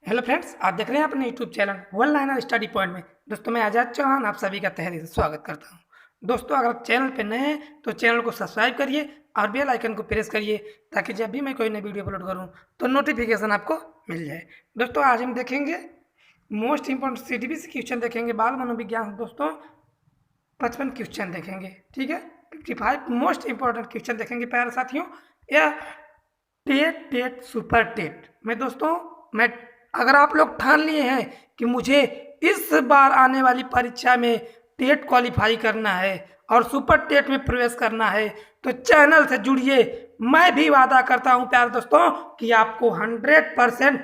Hello friends, आप देख रहे हैं अपने YouTube channel one liner study point में। दोस्तों, मैं आज़ाद चौहान आप सभी का तहे दिल से स्वागत करता हूं। दोस्तों, अगर चैनल पे नए हैं तो चैनल को सब्सक्राइब करिए और बेल आइकन को प्रेस करिए ताकि जब भी मैं कोई नई वीडियो अपलोड करूं तो नोटिफिकेशन आपको मिल जाए। दोस्तों, आज हम देखेंगे मोस्ट इंपॉर्टेंट CDBC क्वेश्चन देखेंगे, बाल मनोविज्ञान। दोस्तों, 55 क्वेश्चन देखेंगे, ठीक है। 55 मोस्ट इंपॉर्टेंट क्वेश्चन देखेंगे प्यारे साथियों। या टेट टेट सुपर टेट में दोस्तों, मैं अगर आप लोग ठान लिए हैं कि मुझे इस बार आने वाली परीक्षा में टेट क्वालिफाई करना है और सुपर टेट में प्रवेश करना है तो चैनल से जुड़िए। मैं भी वादा करता हूं प्यारे दोस्तों कि आपको 100%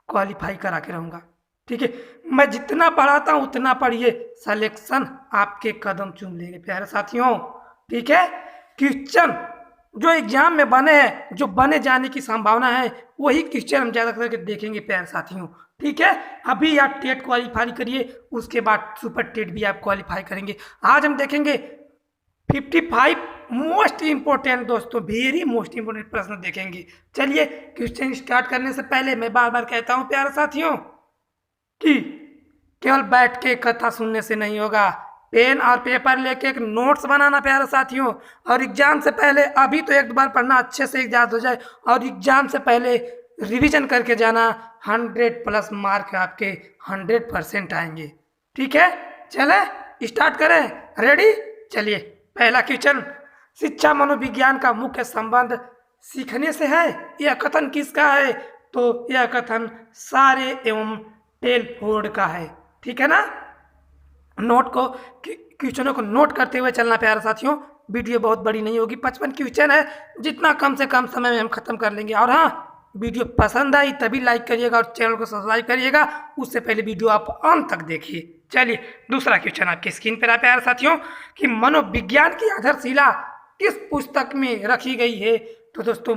क्वालिफाई करा के रहूंगा, ठीक है। मैं जितना पढ़ाता हूं उतना पढ़िए, सिलेक्शन आपके कदम चूम लेंगे प्यारे साथियों, ठीक है। क्वेश्चन जो एग्जाम में बने हैं, जो बने जाने की संभावना है, वही क्वेश्चन हम ज्यादा करके देखेंगे प्यारे साथियों, ठीक है। अभी आप टेट क्वालिफाई करिए, उसके बाद सुपर टेट भी आप क्वालिफाई करेंगे। आज हम देखेंगे 55 मोस्ट इंपोर्टेंट, दोस्तों वेरी मोस्ट इंपोर्टेंट प्रश्न देखेंगे। चलिए, क्वेश्चन स्टार्ट करने से पहले मैं बार बार कहता हूं प्यारे साथियों कि केवल बैठ के कथा सुनने से नहीं होगा, पेन और पेपर लेके एक नोट्स बनाना प्यारे साथियों। और एग्जाम से पहले अभी तो एक बार पढ़ना अच्छे से याद हो जाए, और एग्जाम से पहले रिवीजन करके जाना। 100+ मार्क आपके 100% आएंगे, ठीक है। चले स्टार्ट करें, रेडी। चलिए, पहला क्वेश्चन, शिक्षा मनोविज्ञान का मुख्य संबंध सीखने से है। यह कथन किसका है? तो यह कथन सारे एवं टेलफोर्ड का है, ठीक है ना। नोट को, क्वेश्चनों को नोट करते हुए चलना प्यारे साथियों। वीडियो बहुत बड़ी नहीं होगी, 55 क्वेश्चन है, जितना कम से कम समय में हम खत्म कर लेंगे। और हाँ, वीडियो पसंद आई तभी लाइक करिएगा और चैनल को सब्सक्राइब करिएगा, उससे पहले वीडियो आप अंत तक देखिए। चलिए, दूसरा क्वेश्चन आपकी स्क्रीन पर है प्यारे साथियों कि मनोविज्ञान की आधारशिला किस पुस्तक में रखी गई है? तो दोस्तों,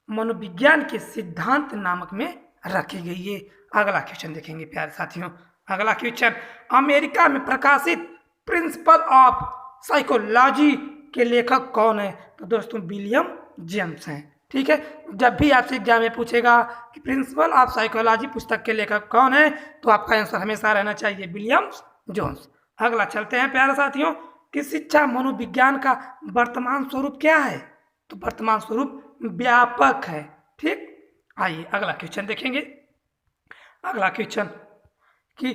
मनोविज्ञान के सिद्धांत नामक में रखी गई है। अगला क्वेश्चन देखेंगे प्यारे साथियों। अगला क्वेश्चन, अमेरिका में प्रकाशित प्रिंसिपल ऑफ साइकोलॉजी के लेखक कौन है? तो दोस्तों, विलियम जेम्स हैं, ठीक है। जब भी आपसे एग्जाम में पूछेगा कि प्रिंसिपल ऑफ साइकोलॉजी पुस्तक के लेखक कौन है, तो आपका आंसर हमेशा रहना चाहिए विलियम जोन्स। अगला चलते हैं प्यारे साथियों कि शिक्षा मनोविज्ञान का वर्तमान स्वरूप क्या है? तो वर्तमान स्वरूप व्यापक है, ठीक। आइए अगला क्वेश्चन देखेंगे। अगला क्वेश्चन कि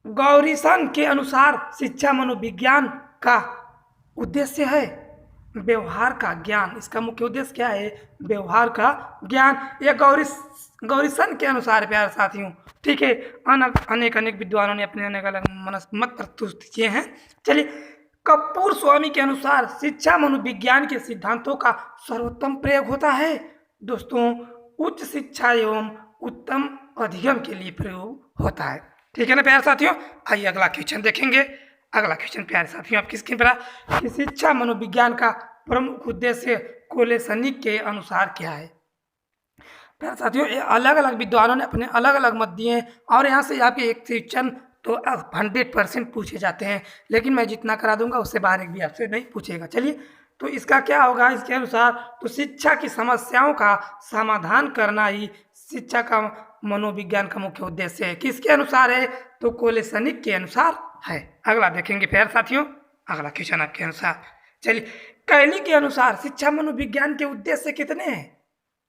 गौरीसन के अनुसार शिक्षा मनोविज्ञान का उद्देश्य है व्यवहार का ज्ञान। इसका मुख्य उद्देश्य क्या है? व्यवहार का ज्ञान। यह गौरीसन के अनुसार प्यारे साथियों, ठीक है। अनेक विद्वानों ने अपने अनेक अलग मत प्रस्तुत किए हैं। चलिए, कपूर स्वामी के अनुसार शिक्षा मनोविज्ञान के सिद्धांतों का सर्वोत्तम प्रयोग होता है। दोस्तों, उच्च शिक्षा एवं उत्तम अधिगम के लिए प्रयोग होता है, ठीक है ना प्यारे साथियों। आइए अगला क्वेश्चन देखेंगे। अगला क्वेश्चन प्यारे साथियों आपकी स्क्रीन पर कि शिक्षा मनोविज्ञान का प्रमुख उद्देश्य कोलेसनिक के अनुसार क्या है? प्यारे साथियों, ये अलग अलग विद्वानों ने अपने अलग अलग मत दिए हैं, और यहाँ से आपके एक क्वेश्चन तो 100% पूछे जाते हैं, लेकिन मैं जितना करा दूंगा उससे बाहर एक भी आपसे नहीं पूछेगा। चलिए, तो इसका क्या होगा? इसके अनुसार तो शिक्षा की समस्याओं का समाधान करना ही शिक्षा का मनोविज्ञान का मुख्य उद्देश्य है। किसके अनुसार है? तो कोलेसनिक के अनुसार है। अगला देखेंगे प्यारे साथियों। अगला क्वेश्चन आपके अनुसार, चलिए, कैली के अनुसार शिक्षा मनोविज्ञान के उद्देश्य कितने हैं?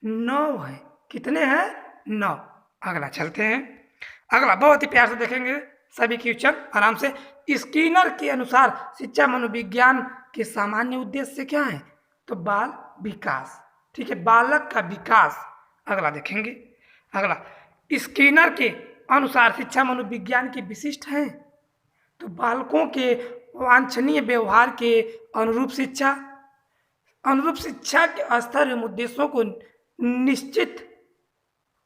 9 है। कितने हैं? 9। अगला चलते हैं। अगला बहुत ही प्यार से देखेंगे सभी क्वेश्चन आराम से। स्किनर के अनुसार शिक्षा मनोविज्ञान के सामान्य उद्देश्य क्या है? तो बाल विकास, ठीक है, बालक का विकास। अगला देखेंगे। अगला, स्किनर के अनुसार शिक्षा मनोविज्ञान की विशिष्ट है। तो बालकों के वांछनीय व्यवहार के अनुरूप शिक्षा के स्तर एवं उद्देश्यों को निश्चित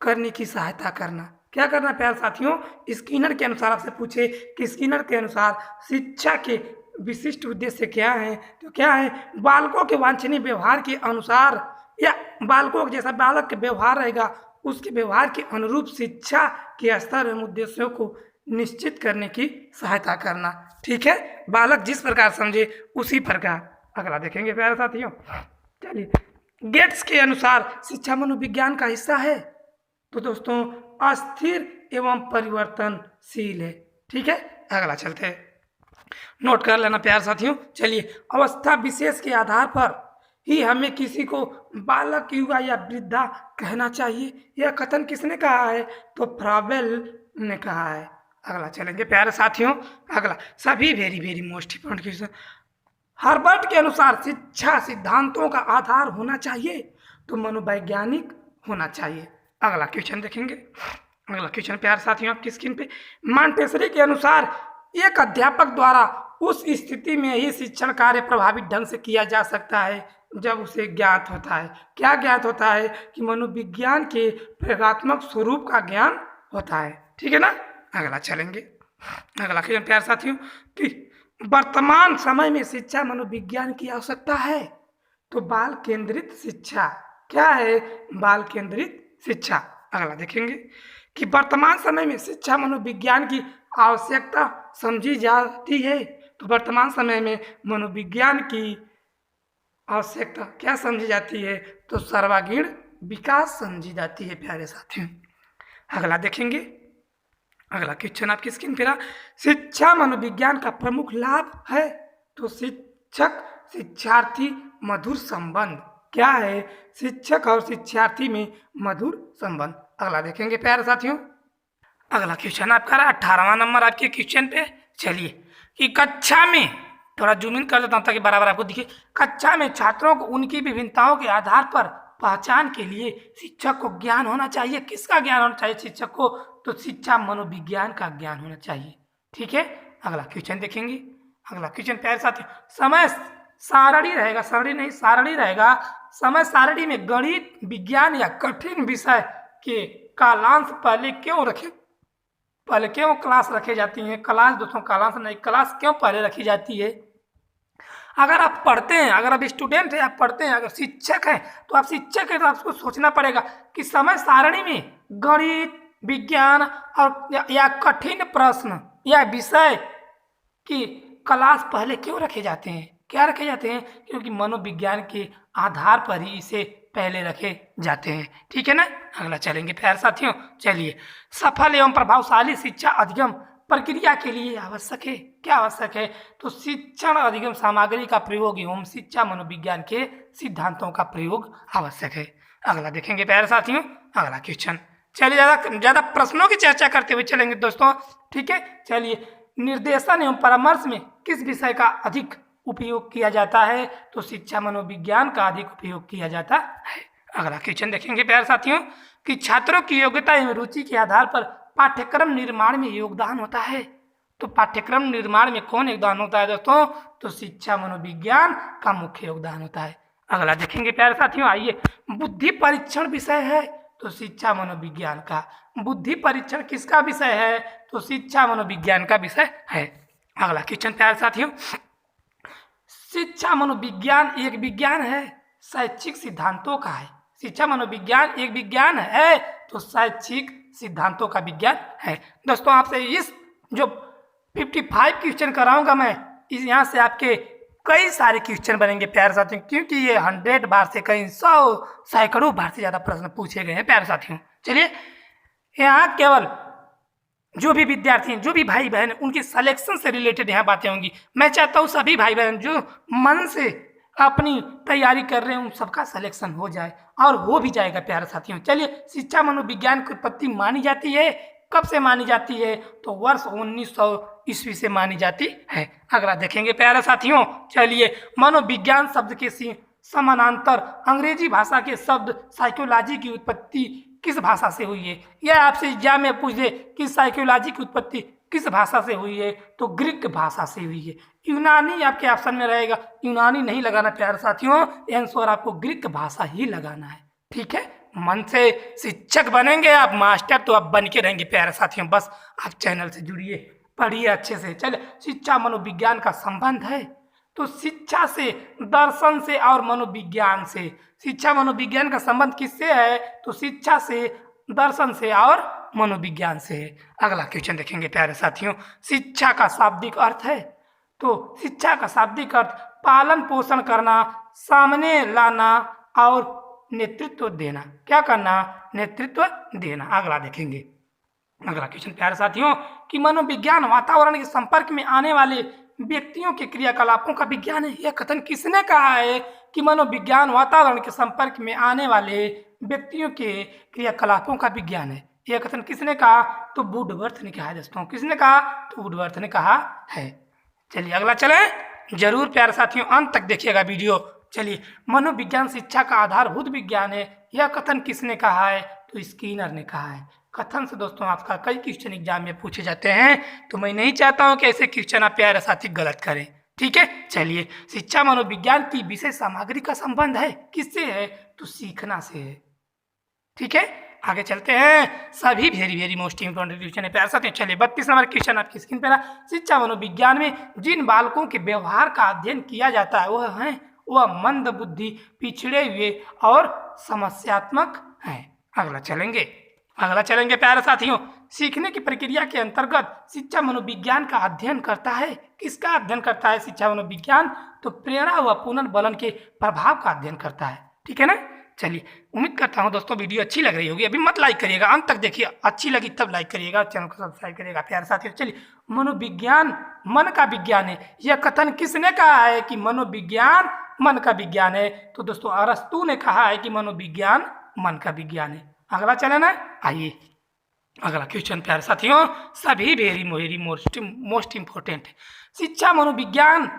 करने की सहायता करना। क्या करना प्यारे साथियों? स्किनर के अनुसार आपसे पूछे कि स्किनर के अनुसार शिक्षा के विशिष्ट उद्देश्य क्या है? तो क्या है? बालकों के वांछनीय व्यवहार के अनुसार, या बालकों के जैसा बालक के व्यवहार रहेगा उसके व्यवहार के अनुरूप शिक्षा के स्तर एवं उद्देश्यों को निश्चित करने की सहायता करना, ठीक है। बालक जिस प्रकार समझे उसी प्रकार। अगला देखेंगे प्यारे साथियों। चलिए, गेट्स के अनुसार शिक्षा मनोविज्ञान का हिस्सा है? तो दोस्तों अस्थिर एवं परिवर्तनशील है। ठीक है, अगला चलते हैं, नोट कर लेना प्यार साथियों। चलिए, अवस्था विशेष के आधार पर ही हमें किसी को बालक, युवा या वृद्धा कहना चाहिए। यह कथन किसने कहा है? तो फ्रावेल ने कहा है। अगला चलेंगे प्यारे साथियों, अगला सभी very very most important question. Herbert के अनुसार शिक्षा सिद्धांतों का आधार होना चाहिए? तो मनोवैज्ञानिक होना चाहिए। अगला क्वेश्चन देखेंगे, अगला क्वेश्चन प्यारे साथियों आपकी स्क्रीन पे। मॉन्टेसरी के अनुसार एक अध्यापक द्वारा उस स्थिति में ही शिक्षण कार्य प्रभावित ढंग से किया जा सकता है जब उसे ज्ञात होता है। क्या ज्ञात होता है? कि मनोविज्ञान के प्रयोगात्मक स्वरूप का ज्ञान होता है। ठीक है ना, अगला चलेंगे, अगला क्वेश्चन प्यारे साथियों कि वर्तमान समय में शिक्षा मनोविज्ञान की आवश्यकता है? तो बाल केंद्रित शिक्षा। क्या है? बाल केंद्रित शिक्षा। अगला देखेंगे कि वर्तमान समय में शिक्षा मनोविज्ञान की आवश्यकता समझी जाती है। तो वर्तमान समय में मनोविज्ञान की आवश्यकता क्या समझी जाती है? तो सर्वांगीण विकास समझी जाती है प्यारे साथियों। अगला देखेंगे, अगला क्वेश्चन आपकी स्क्रीन पर। शिक्षा मनोविज्ञान का प्रमुख लाभ है? तो शिक्षक शिक्षार्थी मधुर संबंध। क्या है? शिक्षक और शिक्षार्थी में मधुर संबंध। अगला देखेंगे प्यारे साथियों, अगला क्वेश्चन आपका 18वां नंबर आपके क्वेश्चन पे। चलिए, कि कक्षा में, थोड़ा जूम इन कर देता हूँ ताकि बराबर आपको दिखे। कक्षा में छात्रों को उनकी विभिन्नताओं के आधार पर पहचान के लिए शिक्षक को ज्ञान होना चाहिए। किसका ज्ञान होना चाहिए शिक्षक को? तो शिक्षा मनोविज्ञान का ज्ञान होना चाहिए। ठीक है, अगला क्वेश्चन देखेंगे, अगला क्वेश्चन प्यारे साथियों। समय सारणी रहेगा, सारणी नहीं सारणी रहेगा। समय सारणी में गणित, विज्ञान या कठिन विषय के कालांश पहले क्यों रखे, पहले क्यों क्लास रखे जाती हैं? क्लास दोस्तों, कालांश नहीं, क्लास क्यों पहले रखी जाती है? अगर आप पढ़ते हैं, अगर आप स्टूडेंट हैं, आप पढ़ते हैं, अगर शिक्षक हैं तो आप शिक्षक हैं तो आपको सोचना पड़ेगा कि समय सारणी में गणित, विज्ञान और या कठिन प्रश्न या विषय की क्लास पहले क्यों रखे जाते हैं? क्या रखे जाते हैं? क्योंकि मनोविज्ञान के आधार पर ही इसे पहले रखे जाते हैं। ठीक है ना, अगला चलेंगे प्यारे साथियों। चलिए, सफल एवं प्रभावशाली शिक्षा अधिगम प्रक्रिया के लिए आवश्यक है। क्या आवश्यक है? तो शिक्षण अधिगम सामग्री का प्रयोग एवं शिक्षा मनोविज्ञान के सिद्धांतों का प्रयोग आवश्यक है। अगला देखेंगे प्यारे साथियों, अगला क्वेश्चन। चलिए, ज्यादा प्रश्नों की चर्चा करते हुए चलेंगे दोस्तों। ठीक है, चलिए, निर्देशन एवं परामर्श में किस विषय का अधिक उपयोग किया जाता है? तो शिक्षा मनोविज्ञान का अधिक उपयोग किया जाता है। अगला क्वेश्चन देखेंगे प्यारे साथियों कि छात्रों की योग्यता एवं रुचि के आधार पर पाठ्यक्रम निर्माण में योगदान होता है। तो पाठ्यक्रम निर्माण में कौन योगदान होता है दोस्तों? तो शिक्षा मनोविज्ञान का मुख्य योगदान होता है। अगला देखेंगे प्यारे साथियों, आइए, बुद्धि परीक्षण विषय है तो शिक्षा मनोविज्ञान का। बुद्धि परीक्षण किसका विषय है? तो शिक्षा मनोविज्ञान का विषय है। अगला क्वेश्चन प्यारे साथियों, शिक्षा मनोविज्ञान एक विज्ञान है शैक्षिक सिद्धांतों का है। शिक्षा मनोविज्ञान एक विज्ञान है तो शैक्षिक सिद्धांतों का विज्ञान है। दोस्तों, आपसे इस जो 55 क्वेश्चन कराऊंगा मैं, इस यहाँ से आपके कई सारे क्वेश्चन बनेंगे प्यारे साथियों, क्योंकि ये 100 बार से कई 100 सैकड़ों बार से ज़्यादा प्रश्न पूछे गए हैं प्यारे साथियों। चलिए, यहाँ केवल जो भी विद्यार्थी हैं, जो भी भाई बहन, उनके सिलेक्शन से रिलेटेड यहाँ बातें होंगी। मैं चाहता हूँ सभी भाई बहन जो मन से अपनी तैयारी कर रहे हैं उन सबका सिलेक्शन हो जाए, और हो भी जाएगा प्यारे साथियों। चलिए, शिक्षा मनोविज्ञान की उत्पत्ति मानी जाती है। कब से मानी जाती है? तो वर्ष 1900 ईस्वी से मानी जाती है। अगला देखेंगे प्यारे साथियों। चलिए, मनोविज्ञान शब्द के समानांतर अंग्रेजी भाषा के शब्द साइकोलॉजी की उत्पत्ति किस भाषा से हुई है? यह आपसे एग्जाम में पूछ दे कि साइकोलॉजी की उत्पत्ति किस भाषा से हुई है? तो ग्रीक भाषा से हुई है। यूनानी आपके ऑप्शन में रहेगा, यूनानी नहीं लगाना प्यारे साथियों, आंसर आपको ग्रीक भाषा ही लगाना है। ठीक है, मन से शिक्षक बनेंगे आप, मास्टर तो आप बन के रहेंगे प्यारे साथियों। बस आप चैनल से जुड़िए, पढ़िए अच्छे से। चलिए, शिक्षा मनोविज्ञान का संबंध है तो शिक्षा से, दर्शन से और मनोविज्ञान से। शिक्षा मनोविज्ञान का संबंध किससे है? तो शिक्षा से, दर्शन से और मनोविज्ञान से है। अगला क्वेश्चन देखेंगे प्यारे साथियों, शिक्षा का शाब्दिक अर्थ है। तो शिक्षा का शाब्दिक अर्थ पालन पोषण करना, सामने लाना, और नेतृत्व देना। क्या करना? नेतृत्व देना। अगला देखेंगे। अगला क्वेश्चन प्यारे साथियों कि मनोविज्ञान वातावरण के संपर्क में आने वाले व्यक्तियों के क्रियाकलापों का विज्ञान है। यह कथन किसने कहा है कि मनोविज्ञान वातावरण के संपर्क में आने वाले व्यक्तियों के क्रियाकलापों का विज्ञान है? यह कथन किसने कहा? तो वुडवर्थ ने कहा है दोस्तों। किसने कहा? तो वुडवर्थ ने कहा है। चलिए अगला चलें। जरूर प्यारे साथियों अंत तक देखिएगा वीडियो। चलिए, मनोविज्ञान शिक्षा का आधारभूत विज्ञान है। यह कथन किसने कहा है? तो स्किनर ने कहा है। कथन से दोस्तों आपका कई क्वेश्चन एग्जाम में पूछे जाते हैं, तो मैं नहीं चाहता हूं कि ऐसे क्वेश्चन आप प्यारे साथी गलत करें। ठीक है, चलिए। शिक्षा मनोविज्ञान की विषय सामग्री का संबंध है। किससे है? तो सीखना से है। ठीक है, आगे चलते हैं। सभी वेरी मोस्ट इंपोर्टेंट क्वेश्चन है प्यारे साथियों। चलिए 32 नंबर क्वेश्चन आपकी स्क्रीन पर। शिक्षा मनोविज्ञान में जिन बालकों के व्यवहार का अध्ययन किया जाता है वह मंद बुद्धि, पिछड़े हुए और समस्यात्मक हैं। अगला चलेंगे प्यारे साथियों। सीखने की प्रक्रिया के अंतर्गत शिक्षा मनोविज्ञान का अध्ययन करता है। किसका अध्ययन करता है शिक्षा मनोविज्ञान? तो प्रेरणा व पुनर्बलन के प्रभाव का अध्ययन करता है। ठीक है ना। चलिए, उम्मीद करता हूँ दोस्तों वीडियो अच्छी लग रही होगी। अभी मत लाइक करिएगा, अंत तक देखिए। अच्छी लगी तब लाइक करिएगा, चैनल को सब्सक्राइब करिएगा प्यारे साथियों। चलिए, मनोविज्ञान मन का विज्ञान है। यह कथन किसने कहा है कि मनोविज्ञान मन का विज्ञान है? तो दोस्तों अरस्तु ने कहा है कि मनोविज्ञान मन का विज्ञान है। अगला चले ना। आइए अगला क्वेश्चन प्यारे साथियों, सभी वेरी मोस्ट इंपोर्टेंट है। शिक्षा मनोविज्ञान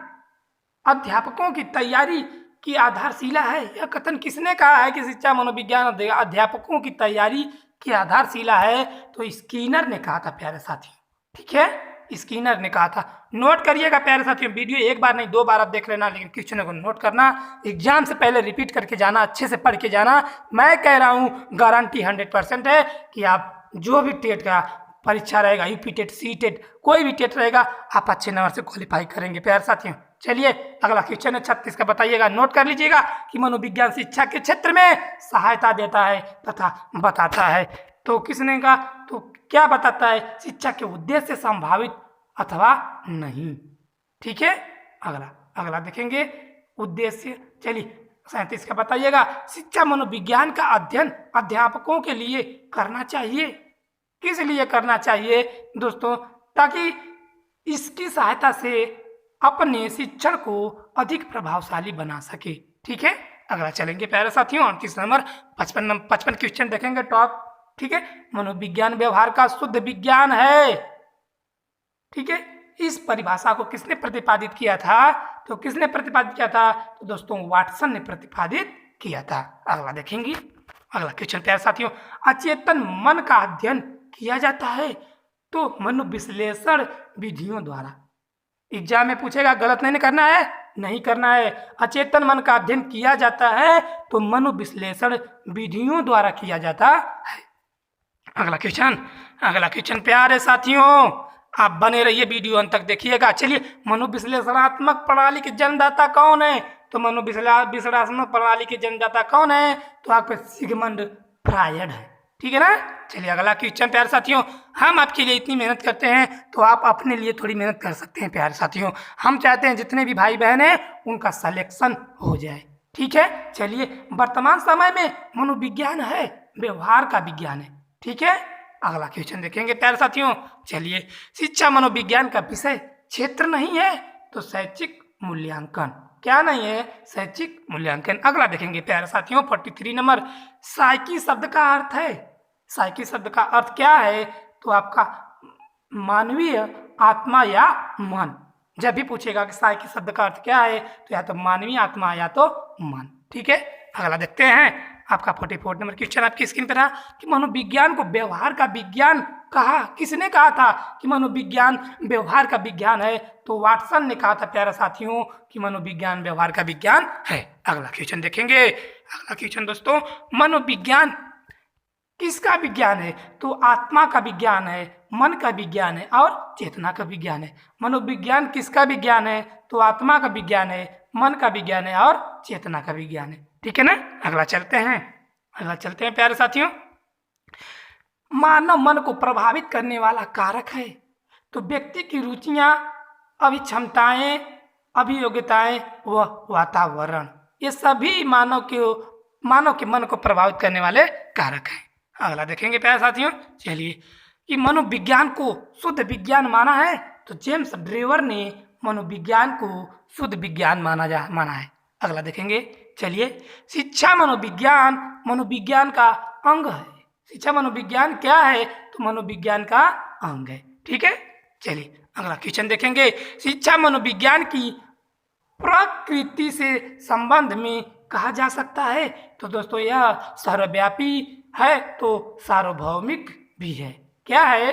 अध्यापकों की तैयारी की आधारशिला है। यह कथन किसने कहा है कि शिक्षा मनोविज्ञान अध्यापकों की तैयारी की आधारशिला है? तो स्किनर ने कहा था प्यारे साथियों। ठीक है, स्किनर ने कहा था। नोट करिएगा प्यारे साथियों, वीडियो एक बार नहीं 2 बार आप देख लेना, लेकिन क्वेश्चन को नोट करना। एग्जाम से पहले रिपीट करके जाना, अच्छे से पढ़ के जाना। मैं कह रहा हूँ गारंटी 100% है कि आप जो भी टेट का परीक्षा रहेगा, यूपी टेट, सी टेट, कोई भी टेट रहेगा, आप अच्छे नंबर से क्वालिफाई करेंगे प्यारे साथियों। चलिए अगला क्वेश्चन है 36 का, बताइएगा, नोट कर लीजिएगा कि मनोविज्ञान शिक्षा के क्षेत्र में सहायता देता है तथा बताता है। तो किसने कहा? तो क्या बताता है? शिक्षा के उद्देश्य संभावित अथवा नहीं। ठीक है, अगला देखेंगे उद्देश्य। चलिए 37 का बताइएगा। शिक्षा मनोविज्ञान का अध्ययन अध्यापकों के लिए करना चाहिए। किस लिए करना चाहिए दोस्तों? ताकि इसकी सहायता से अपने शिक्षण को अधिक प्रभावशाली बना सके। ठीक है, अगला चलेंगे प्यारे साथियों। 38 नंबर 55 क्वेश्चन देखेंगे टॉप। ठीक है, मनोविज्ञान व्यवहार का शुद्ध विज्ञान है। ठीक है, इस परिभाषा को किसने प्रतिपादित किया था? तो किसने प्रतिपादित किया था? तो दोस्तों वाटसन ने प्रतिपादित किया था। अगला देखेंगे। अगला क्वेश्चन प्यारे साथियों, अचेतन मन का अध्ययन किया जाता है तो मनोविश्लेषण विधियों द्वारा। एग्जाम में पूछेगा, गलत नहीं करना है, नहीं करना है। अचेतन मन का अध्ययन किया जाता है तो मनोविश्लेषण विधियों द्वारा किया जाता है। अगला क्वेश्चन प्यारे साथियों, आप बने रहिए, वीडियो अंत तक देखिएगा। चलिए, मनोविश्लेषणात्मक प्रणाली के जन्मदाता कौन है? तो मनोविश्लेषणात्मक प्रणाली के जन्मदाता कौन है? तो आपके सिगमंड फ्रायड है। ठीक है ना। चलिए अगला क्वेश्चन प्यारे साथियों, हम आपके लिए इतनी मेहनत करते हैं तो आप अपने लिए थोड़ी मेहनत कर सकते हैं प्यारे साथियों। हम चाहते हैं जितने भी भाई बहन हैं उनका सिलेक्शन हो जाए। ठीक है, चलिए, वर्तमान समय में मनोविज्ञान है व्यवहार का विज्ञान है। ठीक है, अगला क्वेश्चन देखेंगे प्यारे साथियों। चलिए, शिक्षा मनोविज्ञान का विषय क्षेत्र नहीं है तो शैक्षिक मूल्यांकन। क्या नहीं है? शैक्षिक मूल्यांकन। अगला देखेंगे प्यारे साथियों 43 नंबर, साइकी शब्द का अर्थ है। साइकी शब्द का अर्थ क्या है? तो आपका मानवीय आत्मा या मन। जब भी पूछेगा कि साइकी शब्द का अर्थ क्या है, तो या तो मानवीय आत्मा या तो मन। ठीक है, अगला देखते हैं। आपका 44 नंबर क्वेश्चन आपकी स्क्रीन पर है कि मनोविज्ञान को व्यवहार का विज्ञान कहा। किसने कहा था कि मनोविज्ञान व्यवहार का विज्ञान है? तो वाटसन ने कहा था प्यारे साथियों कि मनोविज्ञान व्यवहार का विज्ञान है। अगला क्वेश्चन देखेंगे। अगला क्वेश्चन दोस्तों, मनोविज्ञान किसका विज्ञान है? तो आत्मा का विज्ञान है, मन का विज्ञान है और चेतना का विज्ञान है। मनोविज्ञान किसका विज्ञान है? तो आत्मा का विज्ञान है, मन का विज्ञान है और चेतना का विज्ञान है। ठीक है ना। अगला चलते हैं प्यारे साथियों। मानव मन को प्रभावित करने वाला कारक है तो व्यक्ति की रुचियां, अभिक्षमताएं, अभियोग्यताएं व वातावरण, ये सभी मानव को मानव के मन को प्रभावित करने वाले कारक हैं। अगला देखेंगे प्यारे साथियों। चलिए, कि मनोविज्ञान को शुद्ध विज्ञान माना है, तो जेम्स ड्रेवर ने मनोविज्ञान को शुद्ध विज्ञान माना है। अगला देखेंगे। चलिए, शिक्षा मनोविज्ञान मनोविज्ञान का अंग है। शिक्षा मनोविज्ञान क्या है? तो मनोविज्ञान का अंग है। ठीक है। चलिए अगला क्वेश्चन देखेंगे। शिक्षा मनोविज्ञान की प्रकृति से संबंध में कहा जा सकता है, तो दोस्तों यह सर्वव्यापी है तो सार्वभौमिक भी है। क्या है?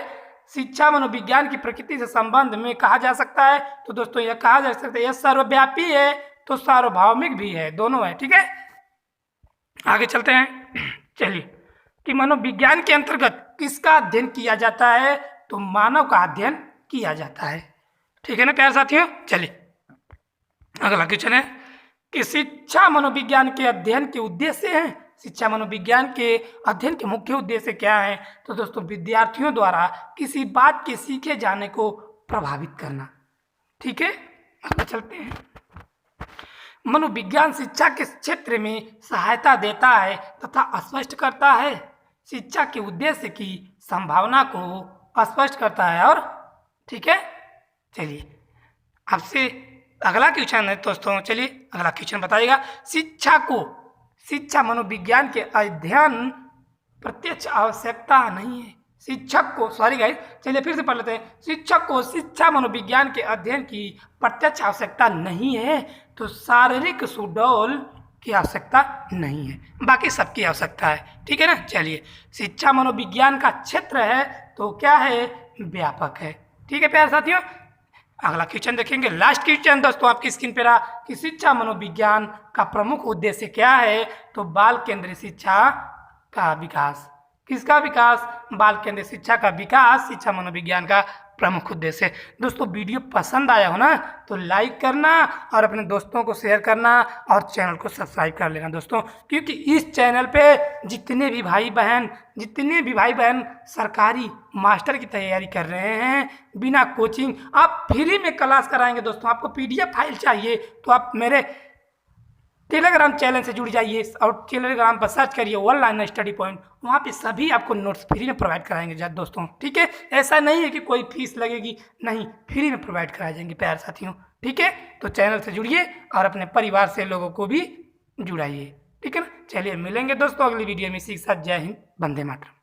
शिक्षा मनोविज्ञान की प्रकृति से संबंध में कहा जा सकता है, तो दोस्तों यह कहा जा सकता है यह सर्वव्यापी है तो सार्वभौमिक भी है, दोनों है। ठीक है। आगे चलते हैं। चलिए, कि मनोविज्ञान के अंतर्गत किसका अध्ययन किया जाता है, तो मानव का अध्ययन किया जाता है। ठीक है ना प्यारे साथियों। चलिए अगला क्वेश्चन है कि शिक्षा मनोविज्ञान के अध्ययन के उद्देश्य हैं। शिक्षा मनोविज्ञान के अध्ययन के मुख्य उद्देश्य क्या है, तो दोस्तों विद्यार्थियों द्वारा किसी बात के सीखे जाने को प्रभावित करना। ठीक है। आगे चलते हैं। मनोविज्ञान शिक्षा के क्षेत्र में सहायता देता है तथा स्पष्ट करता है। शिक्षा के उद्देश्य की संभावना को स्पष्ट करता है। और ठीक है। चलिए आपसे अगला क्वेश्चन है दोस्तों। चलिए अगला क्वेश्चन बताइएगा। शिक्षा मनोविज्ञान के अध्ययन प्रत्यक्ष आवश्यकता नहीं है। शिक्षक को चलिए फिर से पढ़ लेते हैं। शिक्षक को शिक्षा मनोविज्ञान के अध्ययन की प्रत्यक्ष आवश्यकता नहीं है, तो शारीरिक सुडौल की आवश्यकता नहीं है, बाकी सबकी आवश्यकता है। ठीक है ना। चलिए, शिक्षा मनोविज्ञान का क्षेत्र है तो क्या है? व्यापक है। ठीक है प्यारे साथियों। अगला क्वेश्चन देखेंगे। लास्ट क्वेश्चन दोस्तों आपकी स्क्रीन पर रहा कि शिक्षा मनोविज्ञान का प्रमुख उद्देश्य क्या है, तो बाल केंद्रीय शिक्षा का विकास। किसका विकास? बाल केंद्रीय शिक्षा का विकास शिक्षा मनोविज्ञान का प्रमुख उद्देश्य है। दोस्तों वीडियो पसंद आया हो ना तो लाइक करना और अपने दोस्तों को शेयर करना और चैनल को सब्सक्राइब कर लेना दोस्तों, क्योंकि इस चैनल पे जितने भी भाई बहन सरकारी मास्टर की तैयारी कर रहे हैं बिना कोचिंग, आप फ्री में क्लास कराएंगे दोस्तों। आपको PDF फाइल चाहिए तो आप मेरे टेलीग्राम चैनल से जुड़ जाइए और टेलीग्राम पर सर्च करिए ऑनलाइन स्टडी पॉइंट, वहाँ पे सभी आपको नोट्स फ्री में प्रोवाइड कराएंगे दोस्तों। ठीक है। ऐसा नहीं है कि कोई फीस लगेगी, नहीं, फ्री में प्रोवाइड कराए जाएंगे प्यारे साथियों। ठीक है। तो चैनल से जुड़िए और अपने परिवार से लोगों को भी जुड़ाइए। ठीक है ना। चलिए मिलेंगे दोस्तों अगली वीडियो में। इसी के साथ जय हिंद, वंदे मातरम।